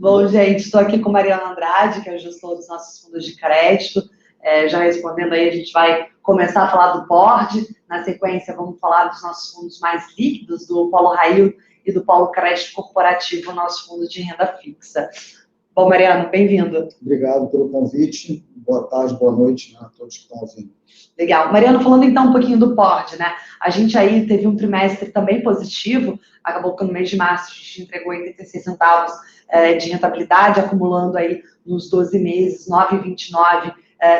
Bom, gente, estou aqui com Mariana Andrade, que é o gestor dos nossos fundos de crédito. Já respondendo aí, a gente vai começar a falar do PORD. Na sequência, vamos falar dos nossos fundos mais líquidos, do Polo High Yield e do Polo Crédito Corporativo, nosso fundo de renda fixa. Bom, Mariana, bem-vindo. Obrigado pelo convite. Boa tarde, boa noite, né, a todos que estão ouvindo. Legal. Mariana, falando então um pouquinho do PORD, né? A gente aí teve um trimestre também positivo, acabou que no mês de março a gente entregou 86 centavos de rentabilidade, acumulando aí nos 12 meses 9,29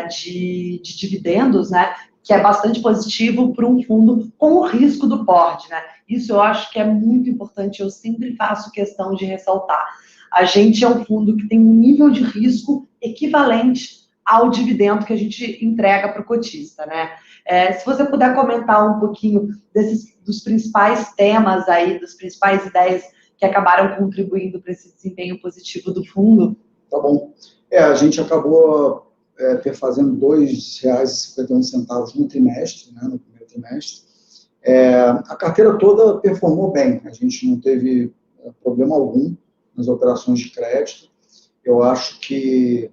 de dividendos, né? Que é bastante positivo para um fundo com o risco do PORD, né? Isso eu acho que é muito importante, eu sempre faço questão de ressaltar. A gente é um fundo que tem um nível de risco equivalente ao dividendo que a gente entrega para o cotista, né? Se você puder comentar um pouquinho dos principais temas aí, das principais ideias que acabaram contribuindo para esse desempenho positivo do fundo. Tá bom. A gente acabou fazendo R$ 2,51 no trimestre, né, no primeiro trimestre. A carteira toda performou bem, a gente não teve problema algum nas operações de crédito. Eu acho que,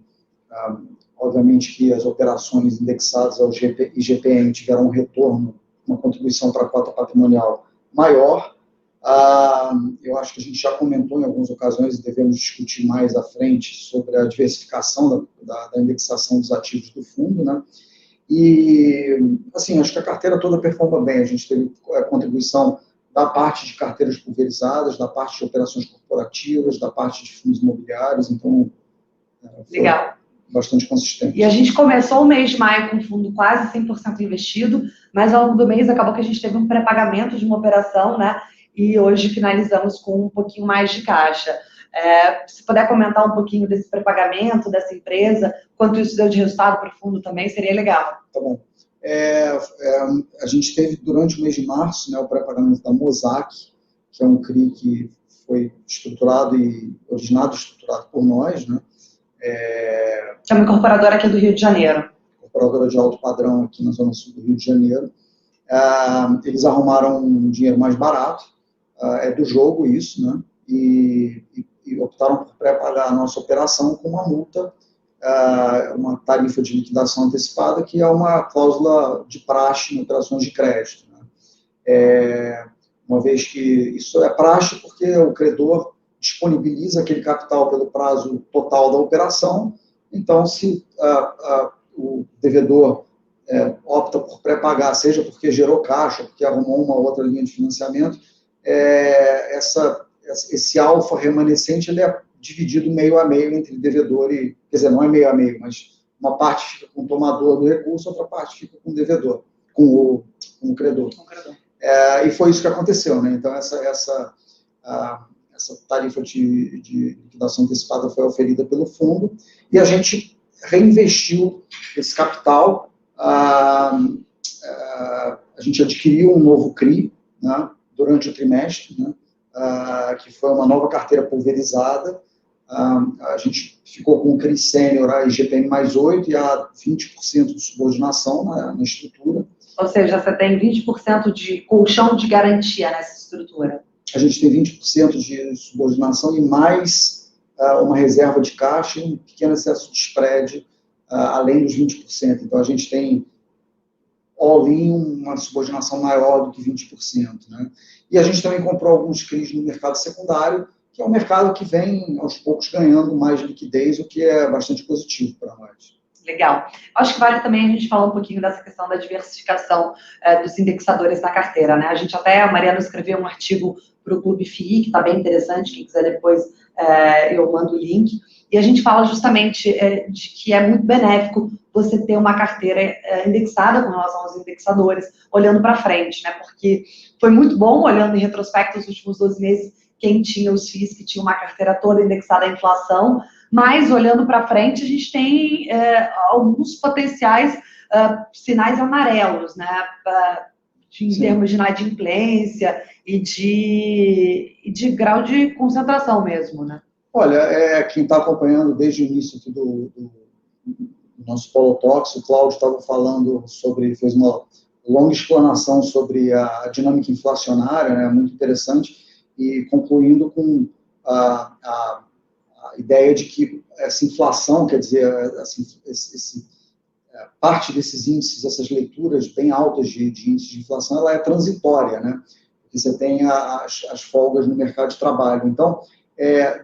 obviamente, que as operações indexadas ao IGPM tiveram um retorno, uma contribuição para a cota patrimonial maior. Eu acho que a gente já comentou em algumas ocasiões e devemos discutir mais à frente sobre a diversificação da indexação dos ativos do fundo, né? E, assim, acho que a carteira toda performa bem. A gente teve contribuição da parte de carteiras pulverizadas, da parte de operações corporativas, da parte de fundos imobiliários, então, legal, bastante consistente. E a gente começou o mês de maio com o fundo quase 100% investido, mas ao longo do mês acabou que a gente teve um pré-pagamento de uma operação, né? E hoje finalizamos com um pouquinho mais de caixa. Se puder comentar um pouquinho desse pré-pagamento, dessa empresa, quanto isso deu de resultado para o fundo também, seria legal. Tá bom. A gente teve durante o mês de março, né, o pré-pagamento da Mosaic, que é um CRI que foi estruturado e originado e estruturado por nós, né? Que é uma incorporadora aqui do Rio de Janeiro. Incorporadora de alto padrão aqui na zona sul do Rio de Janeiro. Eles arrumaram um dinheiro mais barato, é do jogo isso, né? E optaram por pré-pagar a nossa operação com uma multa, uma tarifa de liquidação antecipada, que é uma cláusula de praxe em operações de crédito, né? Uma vez que isso é praxe porque o credor disponibiliza aquele capital pelo prazo total da operação, então se o devedor opta por pré-pagar, seja porque gerou caixa, porque arrumou uma outra linha de financiamento, esse alfa remanescente ele é dividido meio a meio entre devedor e, quer dizer, não é meio a meio, mas uma parte fica com o tomador do recurso, outra parte fica com o devedor, com o credor. E foi isso que aconteceu, né? Então essa tarifa de liquidação antecipada foi oferida pelo fundo e a gente reinvestiu esse capital. A gente adquiriu um novo CRI, né, durante o trimestre, né, que foi uma nova carteira pulverizada. A gente ficou com o CRI sênior a IGPM mais 8 e a 20% de subordinação na estrutura. Ou seja, você tem 20% de colchão de garantia nessa estrutura. A gente tem 20% de subordinação e mais uma reserva de caixa e um pequeno excesso de spread, além dos 20%. Então, a gente tem all-in uma subordinação maior do que 20%. Né? E a gente também comprou alguns CRIs no mercado secundário, que é um mercado que vem, aos poucos, ganhando mais liquidez, o que é bastante positivo para nós. Legal. Acho que vale também a gente falar um pouquinho dessa questão da diversificação dos indexadores na carteira, né? A Mariana escreveu um artigo para o Clube FII, que está bem interessante, quem quiser depois eu mando o link, e a gente fala justamente de que é muito benéfico você ter uma carteira indexada com relação aos indexadores, olhando para frente, né? Porque foi muito bom, olhando em retrospecto os últimos 12 meses, quem tinha os FIIs que tinha uma carteira toda indexada à inflação, mas olhando para frente a gente tem alguns potenciais sinais amarelos, né? Em termos de inadimplência e de grau de concentração mesmo, né? Olha, quem está acompanhando desde o início aqui do nosso Polo Talks, o Cláudio estava falando fez uma longa explanação sobre a dinâmica inflacionária, né, muito interessante, e concluindo com a ideia de que essa inflação, quer dizer, assim, parte desses índices, essas leituras bem altas de índice de inflação, ela é transitória, né? Porque você tem as folgas no mercado de trabalho. Então,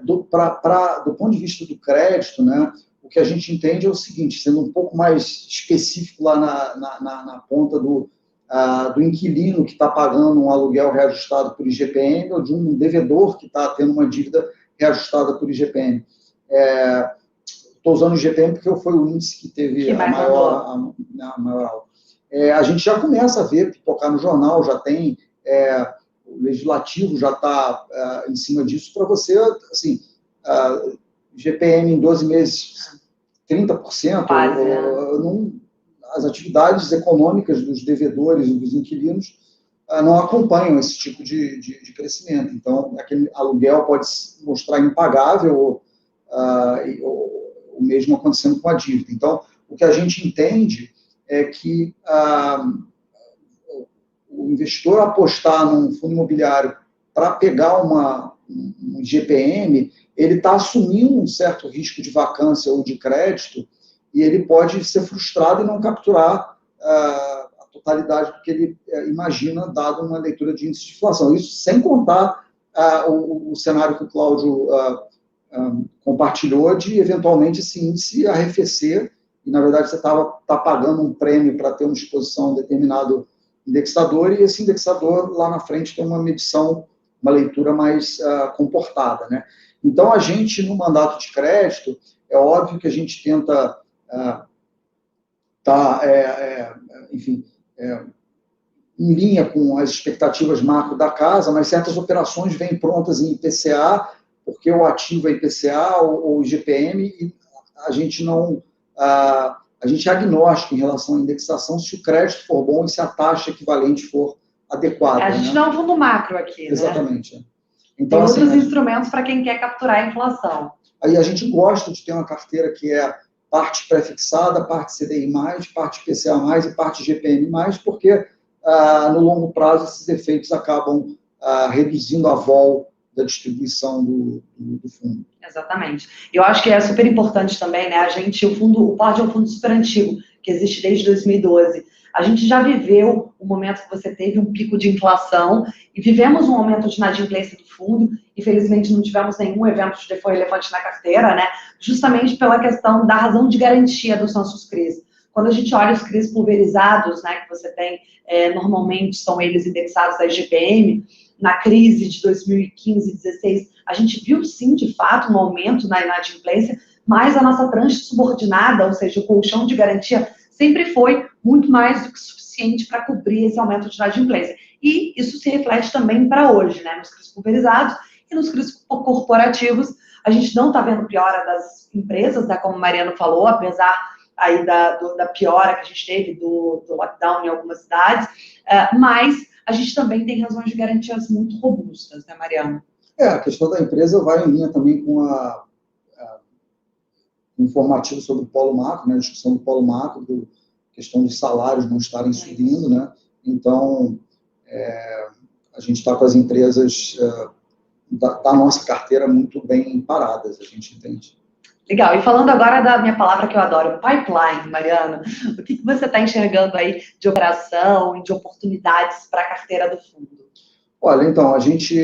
do ponto de vista do crédito, né, o que a gente entende é o seguinte, sendo um pouco mais específico lá na ponta do inquilino que está pagando um aluguel reajustado por IGPM ou de um devedor que está tendo uma dívida reajustada por IGPM. Estou usando o IGPM porque foi o índice que teve a maior. A gente já começa a ver, tocar no jornal, já tem, o legislativo já está em cima disso para você, assim, IGPM em 12 meses, 30%, as atividades econômicas dos devedores e dos inquilinos não acompanham esse tipo de crescimento. Então, aquele aluguel pode se mostrar impagável, o mesmo acontecendo com a dívida. Então, o que a gente entende é que o investidor apostar num fundo imobiliário para pegar um IGPM, ele está assumindo um certo risco de vacância ou de crédito e ele pode ser frustrado e não capturar a totalidade do que ele imagina, dado uma leitura de índice de inflação. Isso sem contar o cenário que o Cláudio compartilhou de, eventualmente, esse índice arrefecer, e, na verdade, você está pagando um prêmio para ter uma exposição a um determinado indexador, e esse indexador, lá na frente, tem uma medição, uma leitura mais comportada, né? Então, a gente, no mandato de crédito, é óbvio que a gente tenta enfim, em linha com as expectativas macro da casa, mas certas operações vêm prontas em IPCA, porque o ativo é IPCA ou IGPM, e a gente não... a gente é agnóstico em relação à indexação se o crédito for bom e se a taxa equivalente for adequada. A gente não é um fundo macro aqui, exatamente, né? Então, tem outros instrumentos para quem quer capturar a inflação. Aí a gente gosta de ter uma carteira que é parte pré-fixada, parte CDI+, parte IPCA+, e parte GPM+, porque no longo prazo esses efeitos acabam reduzindo a vol da distribuição do fundo. Exatamente. Eu acho que é super importante também, né? O POD é um fundo super antigo, que existe desde 2012. A gente já viveu o momento que você teve um pico de inflação e vivemos um aumento de inadimplência do fundo. Infelizmente, não tivemos nenhum evento de default relevante na carteira, né? Justamente pela questão da razão de garantia dos nossos CRIs. Quando a gente olha os CRIs pulverizados, né, que você tem, normalmente são eles indexados à IGPM, na crise de 2015 e 2016, a gente viu, sim, de fato, um aumento na inadimplência, mas a nossa tranche subordinada, ou seja, o colchão de garantia, sempre foi muito mais do que suficiente para cobrir esse aumento de inadimplência. E isso se reflete também para hoje, né, nos CRIs pulverizados e nos CRIs corporativos. A gente não está vendo piora das empresas, né, como o Mariano falou, apesar aí da piora que a gente teve do lockdown em algumas cidades, mas a gente também tem razões de garantias muito robustas, né, Mariano? A questão da empresa vai em linha também com o informativo sobre o polo macro, né, a discussão do polo macro, questão dos salários não estarem subindo, né? Então, a gente está com as empresas da nossa carteira muito bem paradas, a gente entende. Legal. E falando agora da minha palavra que eu adoro, pipeline, Mariano, o que você está enxergando aí de operação e de oportunidades para a carteira do fundo? Olha, então, a gente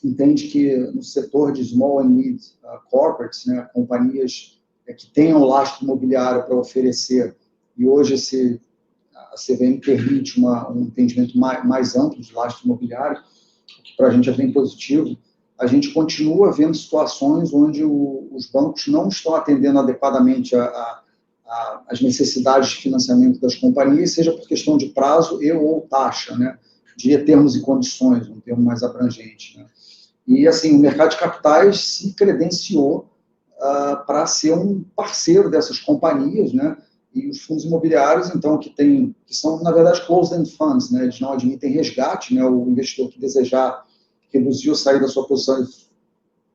entende que no setor de small and mid corporates, né, companhias que tenham lastro imobiliário para oferecer, e hoje a CVM permite um entendimento mais amplo de lastro imobiliário, o que para a gente é bem positivo. A gente continua vendo situações onde os bancos não estão atendendo adequadamente as necessidades de financiamento das companhias, seja por questão de prazo ou taxa, né, de termos e condições, um termo mais abrangente, né. E, assim, o mercado de capitais se credenciou para ser um parceiro dessas companhias, né, e os fundos imobiliários, então, que são, na verdade, closed-end funds, né, eles não admitem resgate, né, o investidor que desejar reduzir ou sair da sua posição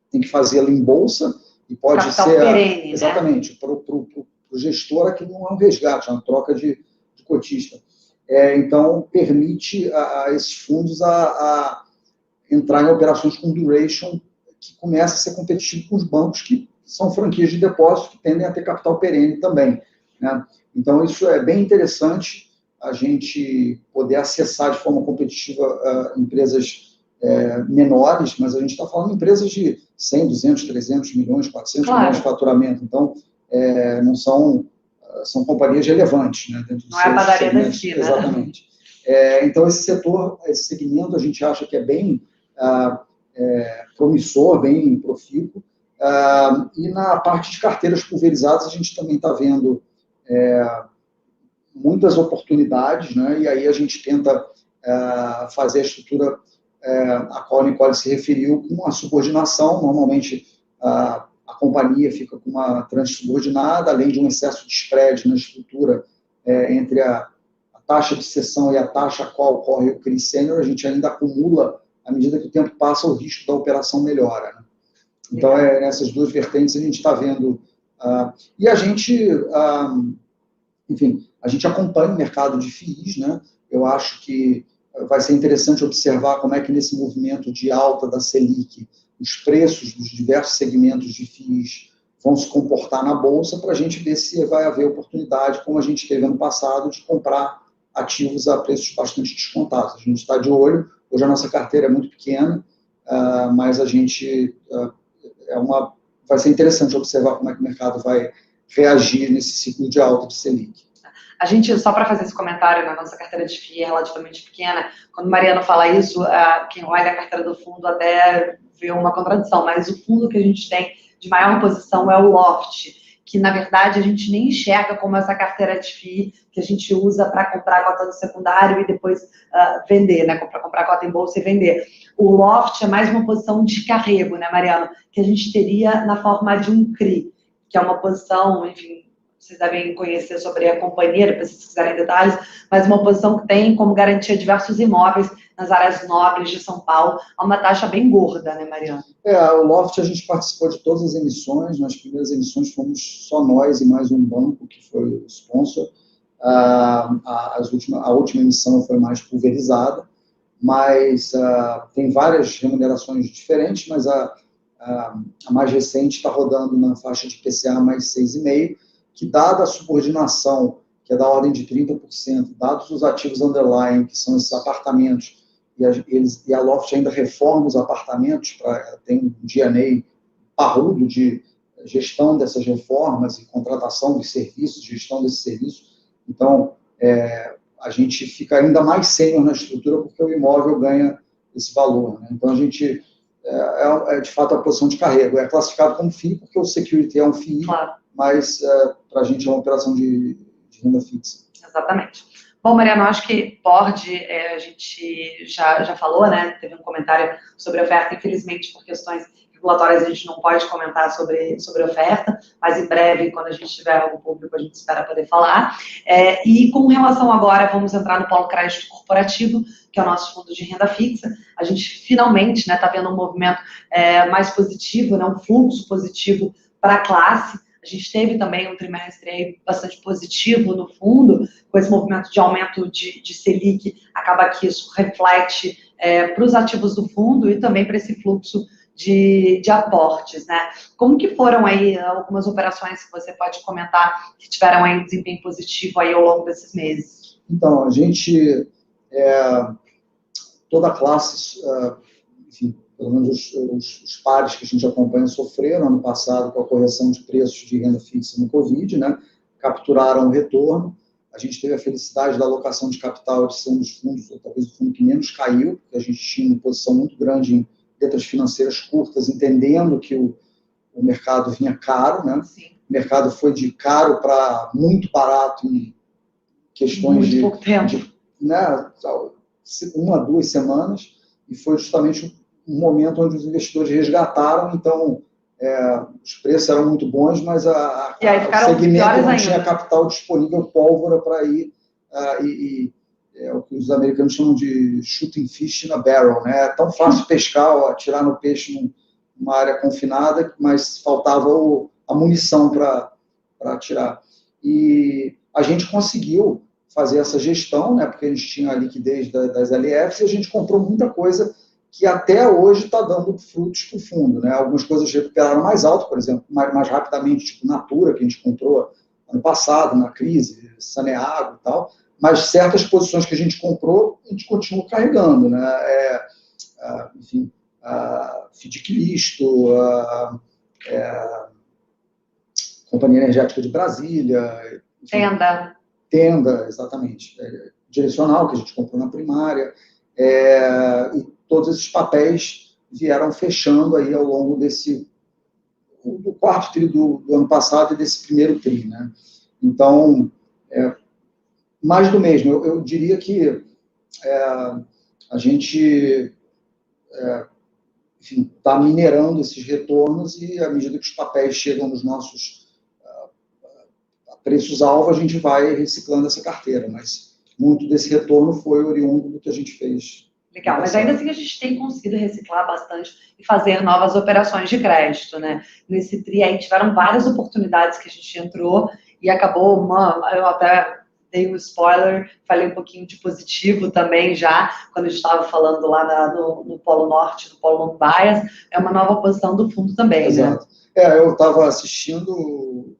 tem que fazê-lo em bolsa, e pode capital ser... perene, exatamente, né? Para o gestor aqui não é um resgate, é uma troca de cotista. Então, permite a esses fundos a entrar em operações com duration que começa a ser competitivo com os bancos que são franquias de depósito que tendem a ter capital perene também, né? Então, isso é bem interessante, a gente poder acessar de forma competitiva empresas menores, mas a gente está falando de empresas de 100, 200, 300 milhões, 400 milhões de faturamento. Então, não são companhias relevantes, né? Dentro não é a padaria da esquina. Exatamente. Então, esse setor, esse segmento, a gente acha que é bem promissor, bem profícuo. E na parte de carteiras pulverizadas, a gente também está vendo muitas oportunidades, né? E aí a gente tenta fazer a estrutura a qual a Nicole se referiu, com uma subordinação. Normalmente, a companhia fica com uma tranche subordinada, além de um excesso de spread na estrutura entre a taxa de cessão e a taxa a qual ocorre o CRI sênior, a gente ainda acumula, à medida que o tempo passa, o risco da operação melhora, né? Então, nessas duas vertentes a gente está vendo. E a gente, enfim, a gente acompanha o mercado de FIIs, né? Eu acho que vai ser interessante observar como é que nesse movimento de alta da Selic, os preços dos diversos segmentos de FIIs vão se comportar na Bolsa, para a gente ver se vai haver oportunidade, como a gente teve ano passado, de comprar ativos a preços bastante descontados. A gente está de olho, hoje a nossa carteira é muito pequena, mas a gente vai ser interessante observar como é que o mercado vai reagir nesse ciclo de alta de Selic. A gente, só para fazer esse comentário, na nossa carteira de FII é relativamente pequena, quando o Mariano fala isso, quem olha a carteira do fundo até vê uma contradição, mas o fundo que a gente tem de maior posição é o Loft, que na verdade a gente nem enxerga como essa carteira de FII que a gente usa para comprar cota no secundário e depois vender, né, para comprar cota em bolsa e vender. O Loft é mais uma posição de carrego, né, Mariano, que a gente teria na forma de um CRI, que é uma posição, enfim, vocês devem conhecer sobre a companhia, depois se vocês quiserem detalhes, mas uma posição que tem como garantia diversos imóveis nas áreas nobres de São Paulo, a uma taxa bem gorda, né, Mariano? O Loft, a gente participou de todas as emissões. Nas primeiras emissões fomos só nós e mais um banco, que foi o sponsor. A última emissão foi mais pulverizada, mas tem várias remunerações diferentes, mas a mais recente está rodando na faixa de PCA mais 6,5%, que dada a subordinação, que é da ordem de 30%, dados os ativos underlying, que são esses apartamentos, e a Loft ainda reforma os apartamentos, tem um DNA parrudo de gestão dessas reformas e contratação de serviços, gestão desses serviços. Então, a gente fica ainda mais sênior na estrutura porque o imóvel ganha esse valor, né? Então, a gente de fato a posição de carrego. É classificado como FII porque o security é um FII, claro, mas para a gente é uma operação de renda fixa. Exatamente. Bom, Mariano, acho que board, a gente já falou, né? Teve um comentário sobre oferta, infelizmente, por questões regulatórias a gente não pode comentar sobre oferta, mas em breve, quando a gente tiver algo público, a gente espera poder falar. E com relação agora, vamos entrar no polo crédito corporativo, que é o nosso fundo de renda fixa. A gente finalmente está vendo um movimento mais positivo, né, um fluxo positivo para a classe. A gente teve também um trimestre aí bastante positivo no fundo, com esse movimento de aumento de Selic, acaba que isso reflete para os ativos do fundo e também para esse fluxo de aportes, né? Como que foram aí algumas operações que você pode comentar que tiveram aí um desempenho positivo aí ao longo desses meses? Então, a gente, toda a classe, enfim, pelo menos os pares que a gente acompanha sofreram ano passado com a correção de preços de renda fixa no Covid, né? Capturaram o retorno. A gente teve a felicidade da alocação de capital de ser um dos fundos, ou talvez o fundo que menos caiu, porque a gente tinha uma posição muito grande em letras financeiras curtas, entendendo que o mercado vinha caro, né? Sim. O mercado foi de caro para muito barato em questões de pouco tempo, né, 1 a 2 semanas, e foi justamente um momento onde os investidores resgataram. Então, os preços eram muito bons, mas o segmento não tinha capital disponível, pólvora para ir, é o que os americanos chamam de shooting fish in a barrel, né? É tão fácil pescar, atirar no peixe numa área confinada, mas faltava a munição para atirar. E a gente conseguiu fazer essa gestão, né? Porque a gente tinha a liquidez das LFs, e a gente comprou muita coisa que até hoje está dando frutos para o fundo, né? Algumas coisas recuperaram mais alto, por exemplo, mais rapidamente, tipo Natura, que a gente comprou ano passado, na crise, Saneago e tal, mas certas posições que a gente comprou, a gente continua carregando, né? Enfim, Fidequilisto, Companhia Energética de Brasília. Enfim, Tenda, exatamente. Direcional, que a gente comprou na primária. E todos esses papéis vieram fechando aí ao longo do quarto tri do ano passado e desse primeiro tri, né? Então, mais do mesmo. Eu diria que a gente está minerando esses retornos e, à medida que os papéis chegam nos nossos preços-alvo, a gente vai reciclando essa carteira, mas muito desse retorno foi oriundo do que a gente fez. Legal, mas ainda assim a gente tem conseguido reciclar bastante e fazer novas operações de crédito, né? Nesse tri aí tiveram várias oportunidades que a gente entrou e acabou, eu até dei um spoiler, falei um pouquinho de positivo também já, quando a gente estava falando lá no Polo Norte, no Polo Long Bias, é uma nova posição do fundo também, exato, né? Eu estava assistindo o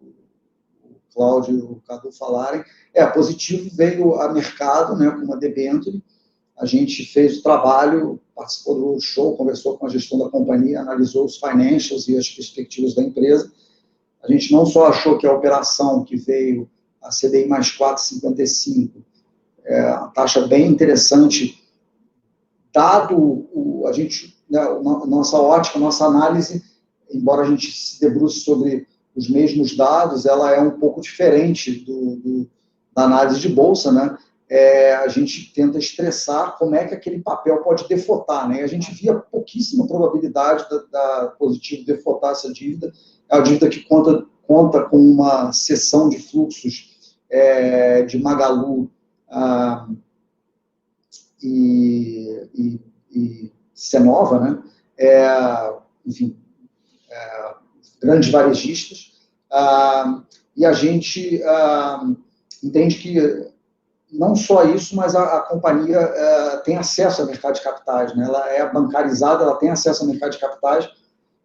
Cláudio e o Cadu falarem, positivo veio a mercado, né, com uma debênture. A gente fez o trabalho, participou do show, conversou com a gestão da companhia, analisou os financials e as perspectivas da empresa. A gente não só achou que a operação que veio, a CDI mais 4,55, uma taxa bem interessante, dado nossa ótica, nossa análise, embora a gente se debruce sobre os mesmos dados, ela é um pouco diferente da análise de bolsa, né? A gente tenta estressar como é que aquele papel pode defaultar, né? A gente via pouquíssima probabilidade da positivo defaultar essa dívida. É uma dívida que conta com uma seção de fluxos de Magalu e Cenova, né? Enfim, grandes varejistas, e a gente entende que não só isso, mas a companhia tem acesso ao mercado de capitais, né? Ela é bancarizada, ela tem acesso ao mercado de capitais,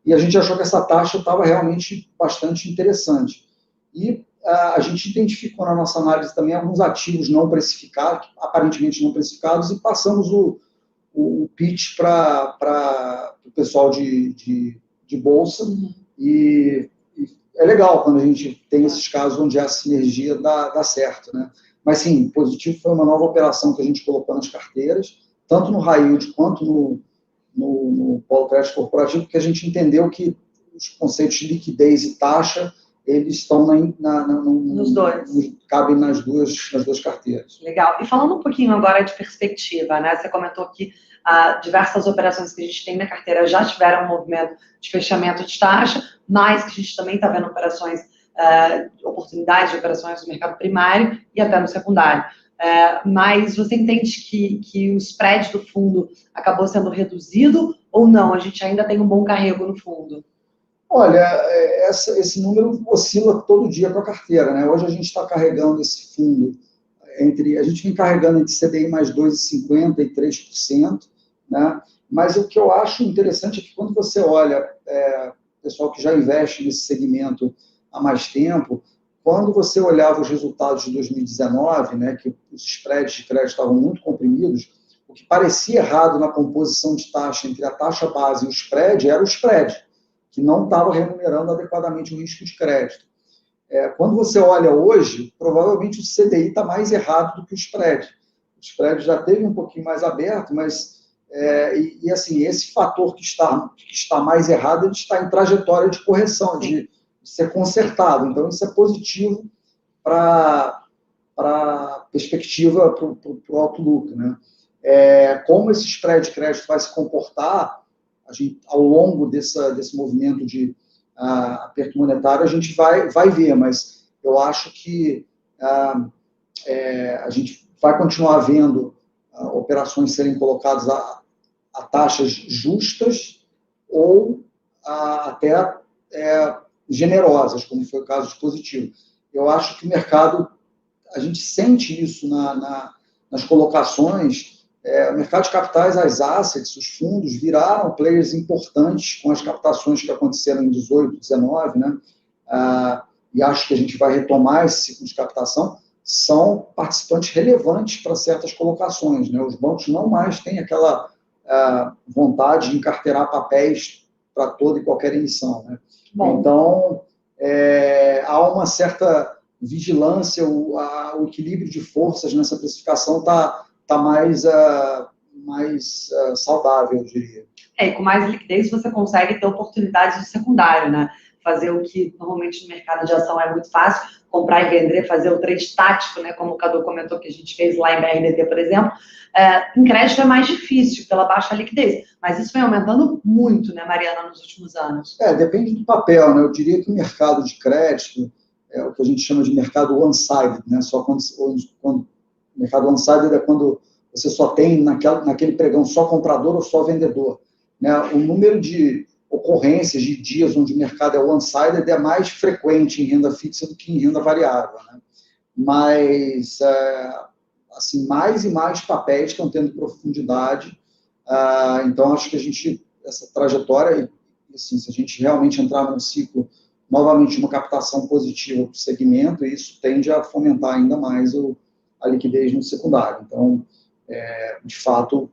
e a gente achou que essa taxa estava realmente bastante interessante. E a gente identificou na nossa análise também alguns ativos não precificados, aparentemente não precificados, e passamos o pitch para o pessoal de bolsa, e é legal quando a gente tem esses casos onde a sinergia dá certo, né? Mas sim, positivo foi uma nova operação que a gente colocou nas carteiras, tanto no high yield quanto no polo crédito corporativo, porque a gente entendeu que os conceitos de liquidez e taxa, eles estão nos dois. Cabem nas duas carteiras. Legal. E falando um pouquinho agora de perspectiva, né? Você comentou que diversas operações que a gente tem na carteira já tiveram um movimento de fechamento de taxa, mas que a gente também está vendo operações, oportunidades de operações no mercado primário e até no secundário. Mas você entende que o spread do fundo acabou sendo reduzido ou não? A gente ainda tem um bom carrego no fundo? Olha, esse número oscila todo dia com a carteira, né? Hoje a gente está carregando esse fundo a gente vem carregando entre CDI mais 2,50% e 3%, né? Mas o que eu acho interessante é que quando você olha pessoal que já investe nesse segmento há mais tempo, quando você olhava os resultados de 2019, né, que os spreads de crédito estavam muito comprimidos, o que parecia errado na composição de taxa entre a taxa base e o spread era o spread, que não estava remunerando adequadamente o risco de crédito. Quando você olha hoje, provavelmente o CDI está mais errado do que o spread. O spread já teve um pouquinho mais aberto, mas assim, esse fator que está mais errado, ele está em trajetória de correção, de ser consertado. Então, isso é positivo para a perspectiva, para o outlook, né? Como esse spread de crédito vai se comportar, ao longo desse movimento de aperto monetário, a gente vai ver, mas eu acho que a gente vai continuar vendo operações serem colocadas a taxas justas ou até generosas, como foi o caso de positivo. Eu acho que o mercado, a gente sente isso nas colocações, o mercado de capitais, as assets, os fundos, viraram players importantes com as captações que aconteceram em 18, 19, né? E acho que a gente vai retomar esse ciclo de captação, são participantes relevantes para certas colocações, né? Os bancos não mais têm aquela vontade de encarteirar papéis para toda e qualquer emissão, né? Então, há uma certa vigilância, o equilíbrio de forças nessa precificação está mais saudável, eu diria. E com mais liquidez você consegue ter oportunidades de secundário, né? Fazer o que normalmente no mercado de ação é muito fácil, comprar e vender, fazer o trade tático, né? Como o Cadu comentou que a gente fez lá em BRDT, por exemplo. Em crédito é mais difícil pela baixa liquidez, mas isso vem aumentando muito, né, Mariana, nos últimos anos. Depende do papel, né? Eu diria que o mercado de crédito é o que a gente chama de mercado one-sided, né? Só quando o mercado one-sided é quando você só tem naquele pregão só comprador ou só vendedor, né? O número de ocorrências de dias onde o mercado é one-sided é mais frequente em renda fixa do que em renda variável, né? Mas, assim, mais e mais papéis estão tendo profundidade, então acho que essa trajetória, assim, se a gente realmente entrar num ciclo, novamente uma captação positiva para o segmento, isso tende a fomentar ainda mais a liquidez no secundário. Então, de fato,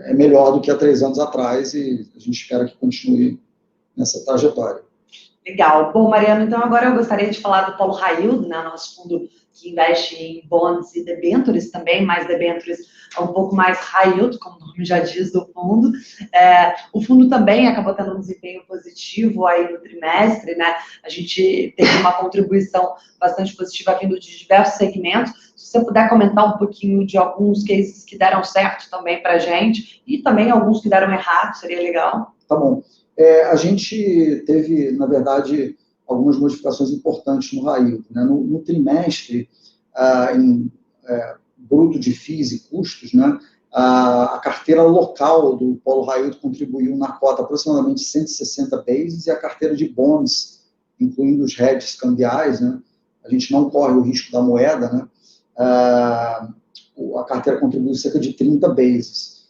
é melhor do que há 3 anos atrás e a gente espera que continue nessa trajetória. Legal. Bom, Mariana, então agora eu gostaria de falar do Polo High Yield, né, nosso fundo que investe em bonds e debêntures também, mais debêntures um pouco mais high yield, como o nome já diz, do fundo. O fundo também acabou tendo um desempenho positivo aí no trimestre, né? A gente teve uma contribuição bastante positiva vindo de diversos segmentos. Se você puder comentar um pouquinho de alguns cases que deram certo também para a gente e também alguns que deram errado, seria legal. Tá bom. A gente teve, na verdade, algumas modificações importantes no high yield, né? No trimestre, em bruto de FIIs e custos, né? A carteira local do Polo High Yield contribuiu na cota aproximadamente 160 bases e a carteira de bonds, incluindo os hedges cambiais, né? A gente não corre o risco da moeda, né? A carteira contribuiu cerca de 30 bases.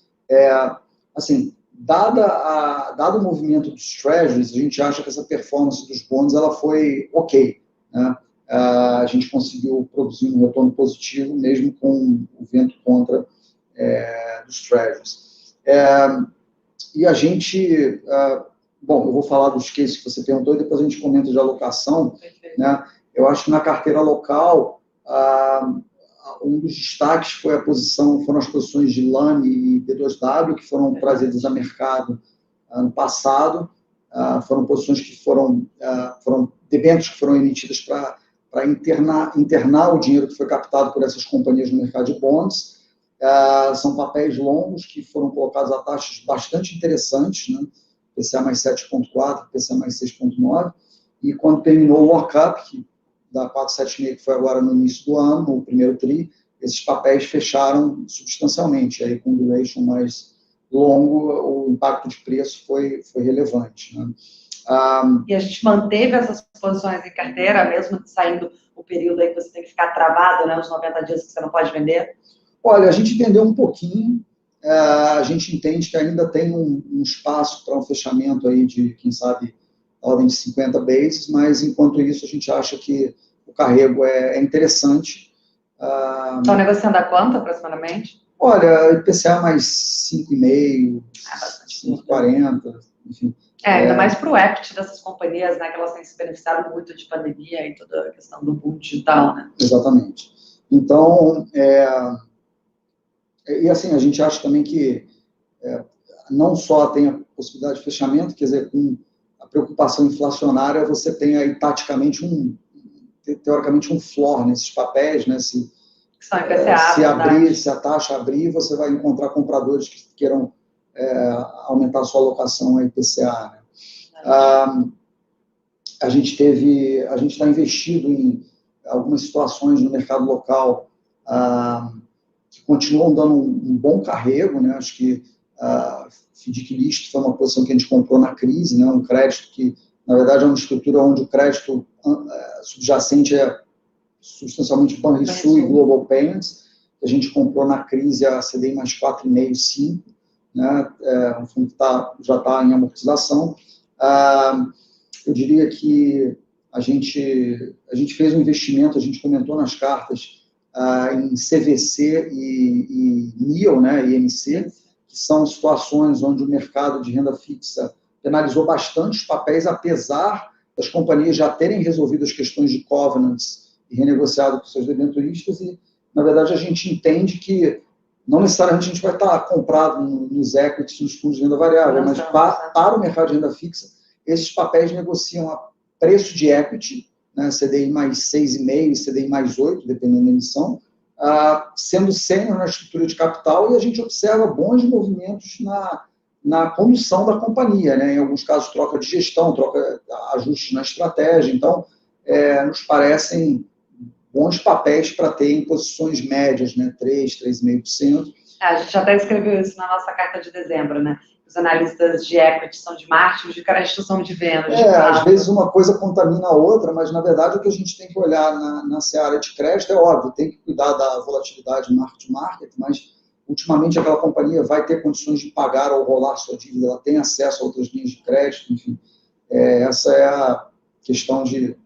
Assim, dado o movimento dos treasuries, a gente acha que essa performance dos bonds ela foi ok, né? A gente conseguiu produzir um retorno positivo, mesmo com o vento contra dos treasuries. E a gente, bom, eu vou falar dos cases que você perguntou e depois a gente comenta de alocação, né? Eu acho que na carteira local, um dos destaques foram as posições de LAN e B2W, que foram trazidas a mercado ano passado. Foram posições que foram debêntures que foram emitidas para internar o dinheiro que foi captado por essas companhias no mercado de bonds. São papéis longos que foram colocados a taxas bastante interessantes, né? PCA mais 7,4, PCA mais 6,9, e quando terminou o lockup, da 476, que foi agora no início do ano, no primeiro TRI, esses papéis fecharam substancialmente, aí com duration mais longo, o impacto de preço foi relevante, né? E a gente manteve essas posições em carteira, mesmo saindo o período aí que você tem que ficar travado, né, os 90 dias que você não pode vender? Olha, a gente entendeu um pouquinho, a gente entende que ainda tem um espaço para um fechamento aí de, quem sabe, ordem de 50 bases, mas enquanto isso a gente acha que o carrego é interessante. Estão negociando a quanto aproximadamente? Olha, IPCA mais 5,5, 5,40, enfim. Ainda mais para o equity dessas companhias, né, que elas têm se beneficiado muito de pandemia e toda a questão do boom digital, né? Exatamente. Então, e assim, a gente acha também que não só tem a possibilidade de fechamento, quer dizer, com a preocupação inflacionária, você tem aí taticamente teoricamente um floor nesses papéis, né? Se a taxa abrir, você vai encontrar compradores que queiram aumentar a sua alocação a IPCA, né? A gente está investido em algumas situações no mercado local que continuam dando um bom carrego, né? Acho que FDIC List foi uma posição que a gente comprou na crise, né? Um crédito que, na verdade, é uma estrutura onde o crédito subjacente é substancialmente Banrisul e Global Payments, que a gente comprou na crise a CDI mais 4,5, 5, né? Um fundo que já está em amortização. Eu diria que a gente fez um investimento, a gente comentou nas cartas, em CVC e NIO, né, IMC, que são situações onde o mercado de renda fixa penalizou bastante os papéis, apesar das companhias já terem resolvido as questões de covenants e renegociado com seus debenturistas, e, na verdade, a gente entende que não necessariamente a gente vai estar comprado nos equities, nos fundos de renda variável, mas para o mercado de renda fixa, esses papéis negociam a preço de equity, né, CDI mais 6,5 e CDI mais 8, dependendo da emissão, sendo sênior na estrutura de capital, e a gente observa bons movimentos na condução da companhia, né, em alguns casos troca de gestão, ajustes na estratégia, então nos parecem bons papéis para ter em posições médias, né, 3,5%. A gente até escreveu isso na nossa carta de dezembro, né? Os analistas de equity são de Marte, os de crédito são de Vênus. Às vezes uma coisa contamina a outra, mas na verdade o que a gente tem que olhar na seara de crédito é óbvio, tem que cuidar da volatilidade mark-to-market, mas ultimamente aquela companhia vai ter condições de pagar ou rolar sua dívida, ela tem acesso a outras linhas de crédito, enfim. Essa é a questão de $1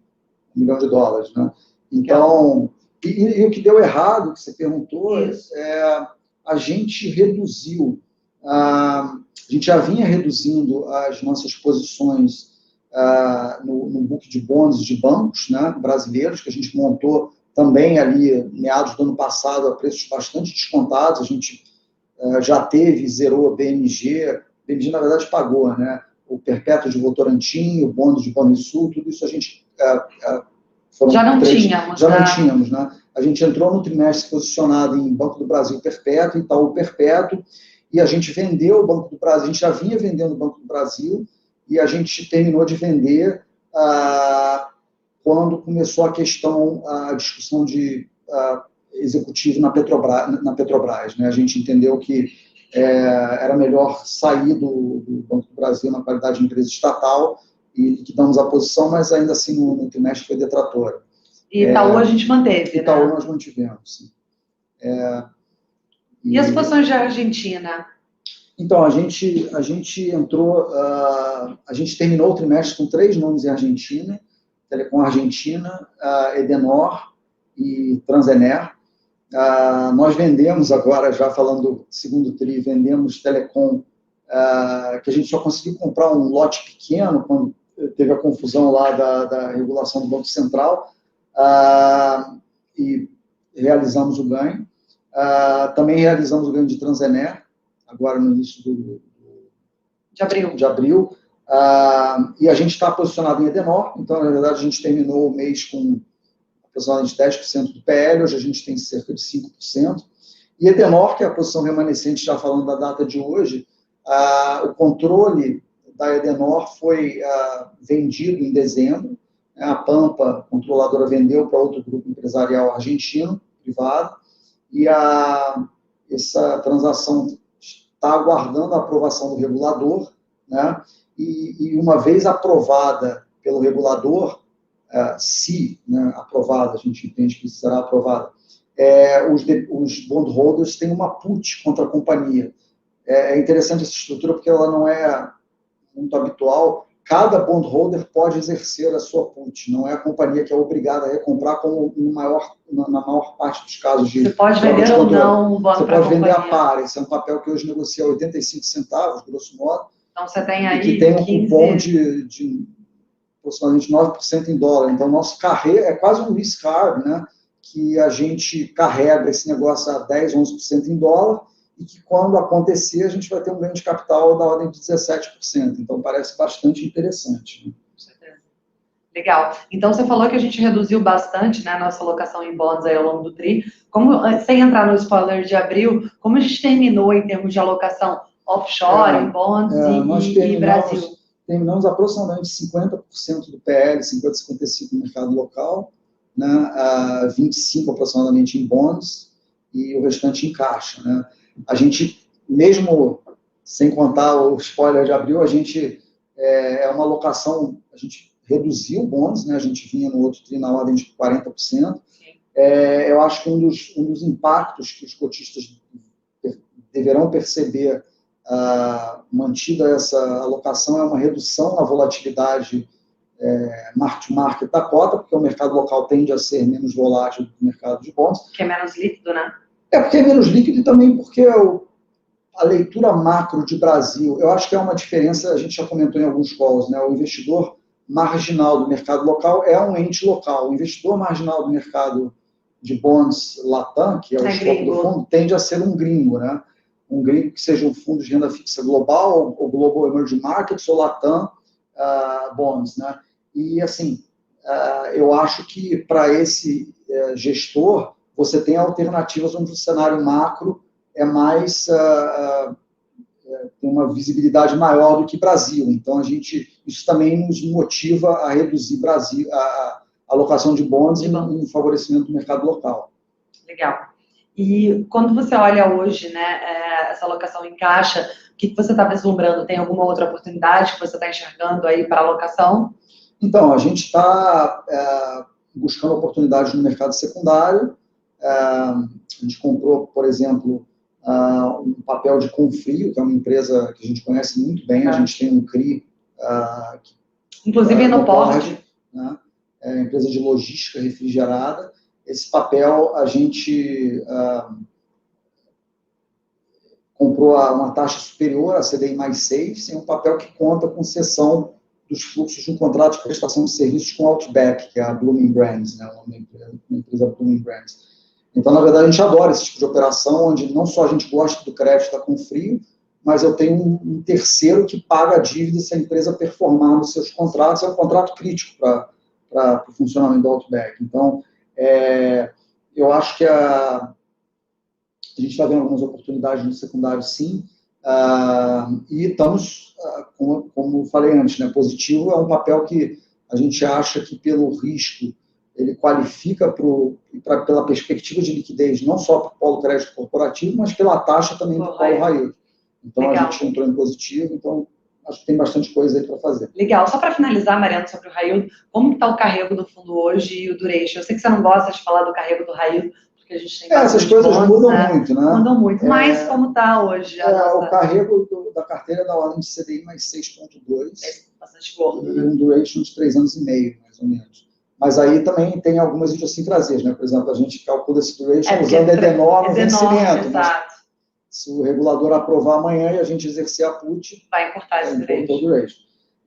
milhão, né? Então, e o que deu errado, que você perguntou, a gente reduziu, a gente já vinha reduzindo as nossas posições no book de bônus de bancos, né, brasileiros, que a gente montou também ali, meados do ano passado, a preços bastante descontados. A gente já zerou BMG, na verdade pagou, né, o Perpétuo de Votorantim, o bônus de Banrisul, tudo isso a gente... Já não tínhamos, né? A gente entrou no trimestre posicionado em Banco do Brasil Perpétuo, Itaú Perpétuo, e a gente vendeu o Banco do Brasil, a gente já vinha vendendo o Banco do Brasil, e a gente terminou de vender quando começou a discussão de executivo na Petrobras, né? A gente entendeu que era melhor sair do Banco do Brasil na qualidade de empresa estatal, e liquidamos a posição, mas ainda assim no trimestre foi detratora. E Itaú a gente manteve, Itaú, né? nós mantivemos, sim. E as posições de Argentina? Então, a gente entrou, a gente terminou o trimestre com 3 nomes em Argentina: Telecom Argentina, Edenor e Transener. Nós vendemos agora, já falando do segundo TRI, vendemos Telecom, que a gente só conseguiu comprar um lote pequeno quando teve a confusão lá da regulação do Banco Central, e realizamos o ganho. Também realizamos o ganho de Transener, agora no início de abril. E a gente está posicionado em Edenor, então, na verdade, a gente terminou o mês com aproximadamente 10% do PL, hoje a gente tem cerca de 5%. E Edenor, que é a posição remanescente, já falando da data de hoje, o controle da Edenor foi vendido em dezembro, né? A Pampa, controladora, vendeu para outro grupo empresarial argentino, privado, e essa transação está aguardando a aprovação do regulador, né? E uma vez aprovada pelo regulador, se, né, aprovada, a gente entende que será aprovada, os bondholders têm uma put contra a companhia. É interessante essa estrutura porque ela não é muito habitual. Cada bondholder pode exercer a sua put, não é a companhia que é obrigada a recomprar, como na maior parte dos casos de... Você pode vender ou não o bond. Você pode vender a par. Esse é um papel que hoje negocia 85 centavos, grosso modo. Então você tem aí que tem um cupom de aproximadamente 9% em dólar. Então, nosso carreira é quase um risk card, né? Que a gente carrega esse negócio a 10%, 11% em dólar, e que quando acontecer, a gente vai ter um ganho de capital da ordem de 17%. Então, parece bastante interessante, né? Com certeza. Legal. Então, você falou que a gente reduziu bastante, né, a nossa alocação em bonds aí ao longo do TRI. Sem entrar no spoiler de abril, como a gente terminou em termos de alocação offshore, em bonds e Brasil? Terminamos aproximadamente 50% do PL, 50-55% no mercado local, né, 25% aproximadamente em bonds e o restante em caixa, né? A gente, mesmo sem contar o spoiler de abril, a gente uma alocação, a gente reduziu bonds, né? A gente vinha no outro TRI na ordem de 40%, eu acho que um dos impactos que os cotistas deverão perceber, mantida essa alocação, é uma redução na volatilidade mark-to-market da cota, porque o mercado local tende a ser menos volátil do que o mercado de bonds. Que é menos líquido, né? Porque é menos líquido e também porque a leitura macro de Brasil, eu acho que é uma diferença, a gente já comentou em alguns calls, né? O investidor marginal do mercado local é um ente local. O investidor marginal do mercado de bonds Latam, que é o escopo do fundo, tende a ser um gringo, né? Um gringo que seja um fundo de renda fixa global, ou Global Emerging Markets, ou Latam Bonds, né? E, assim, eu acho que para esse gestor, você tem alternativas onde o cenário macro é mais, tem uma visibilidade maior do que Brasil. Então, isso também nos motiva a reduzir a alocação de bonds em favorecimento do mercado local. Legal. E quando você olha hoje, né, essa alocação em caixa, o que você está vislumbrando? Tem alguma outra oportunidade que você está enxergando aí para alocação? Então, a gente está buscando oportunidades no mercado secundário. A gente comprou, por exemplo, um papel de Confrio, que é uma empresa que a gente conhece muito bem. A gente tem um CRI. Inclusive no Port. Né? É uma empresa de logística refrigerada. Esse papel a gente comprou a uma taxa superior, a CDI mais 6, em um papel que conta com cessão dos fluxos de um contrato de prestação de serviços com Outback, que é a Blooming Brands, né, uma empresa Blooming Brands. Então, na verdade, a gente adora esse tipo de operação, onde não só a gente gosta do crédito da Confrio, mas eu tenho um terceiro que paga a dívida se a empresa performar nos seus contratos. É um contrato crítico para o funcionamento do Outback. Então, eu acho que a gente está vendo algumas oportunidades no secundário, sim, e estamos, como falei antes, né, positivo é um papel que a gente acha que, pelo risco, ele qualifica pela perspectiva de liquidez, não só para o polo crédito corporativo, mas pela taxa também do polo high yield. Então, legal. A gente entrou em positivo, então acho que tem bastante coisa aí para fazer. Legal. Só para finalizar, Mariana, sobre o high yield, como está o carrego do fundo hoje e o duration? Eu sei que você não gosta de falar do carrego do high yield, porque a gente tem essas coisas bonds, mudam muito, né? Mudam muito, mas como está hoje? O carrego da carteira da ordem de CDI mais 6,2. Bastante gordo. E um duration de 3 anos e meio, mais ou menos. Mas aí também tem algumas idiosincrasias, né? Por exemplo, a gente calcula esse duration usando ED9 no vencimento. Exato. Se o regulador aprovar amanhã e a gente exercer a put, vai encurtar esse duration.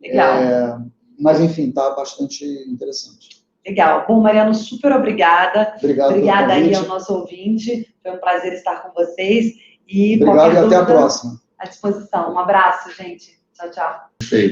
Legal. Mas, enfim, está bastante interessante. Legal. Bom, Mariano, super obrigada. Obrigada aí ao nosso ouvinte. Foi um prazer estar com vocês. E obrigado e até a próxima. À disposição. Um abraço, gente. Tchau, tchau. Perfeito.